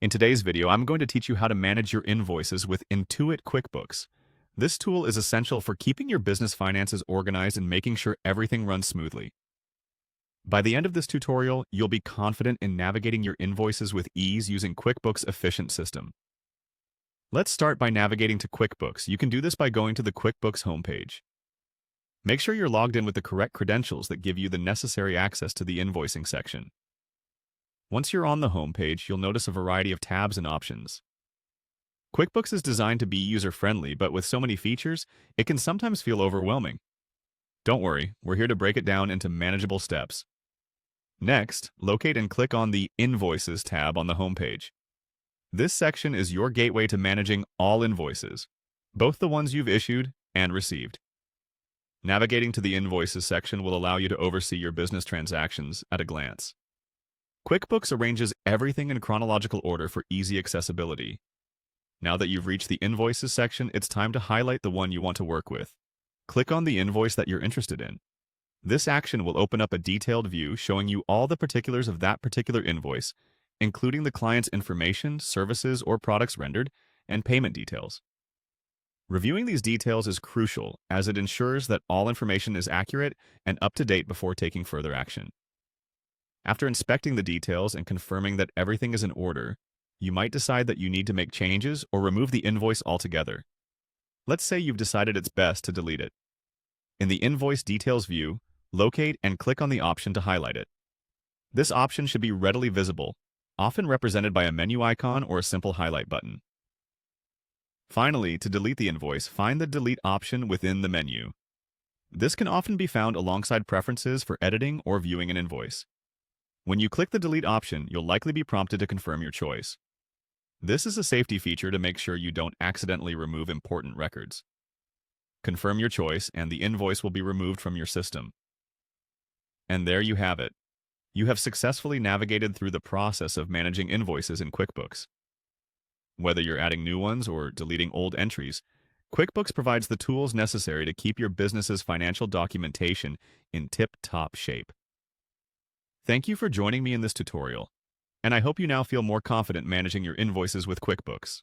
In today's video, I'm going to teach you how to manage your invoices with Intuit QuickBooks. This tool is essential for keeping your business finances organized and making sure everything runs smoothly. By the end of this tutorial, you'll be confident in navigating your invoices with ease using QuickBooks' efficient system. Let's start by navigating to QuickBooks. You can do this by going to the QuickBooks homepage. Make sure you're logged in with the correct credentials that give you the necessary access to the invoicing section. Once you're on the homepage, you'll notice a variety of tabs and options. QuickBooks is designed to be user-friendly, but with so many features, it can sometimes feel overwhelming. Don't worry, we're here to break it down into manageable steps. Next, locate and click on the Invoices tab on the homepage. This section is your gateway to managing all invoices, both the ones you've issued and received. Navigating to the Invoices section will allow you to oversee your business transactions at a glance. QuickBooks arranges everything in chronological order for easy accessibility. Now that you've reached the Invoices section, it's time to highlight the one you want to work with. Click on the invoice that you're interested in. This action will open up a detailed view showing you all the particulars of that particular invoice, including the client's information, services, or products rendered, and payment details. Reviewing these details is crucial as it ensures that all information is accurate and up to date before taking further action. After inspecting the details and confirming that everything is in order, you might decide that you need to make changes or remove the invoice altogether. Let's say you've decided it's best to delete it. In the Invoice Details view, locate and click on the option to highlight it. This option should be readily visible, often represented by a menu icon or a simple highlight button. Finally, to delete the invoice, find the Delete option within the menu. This can often be found alongside preferences for editing or viewing an invoice. When you click the Delete option, you'll likely be prompted to confirm your choice. This is a safety feature to make sure you don't accidentally remove important records. Confirm your choice, and the invoice will be removed from your system. And there you have it. You have successfully navigated through the process of managing invoices in QuickBooks. Whether you're adding new ones or deleting old entries, QuickBooks provides the tools necessary to keep your business's financial documentation in tip-top shape. Thank you for joining me in this tutorial, and I hope you now feel more confident managing your invoices with QuickBooks.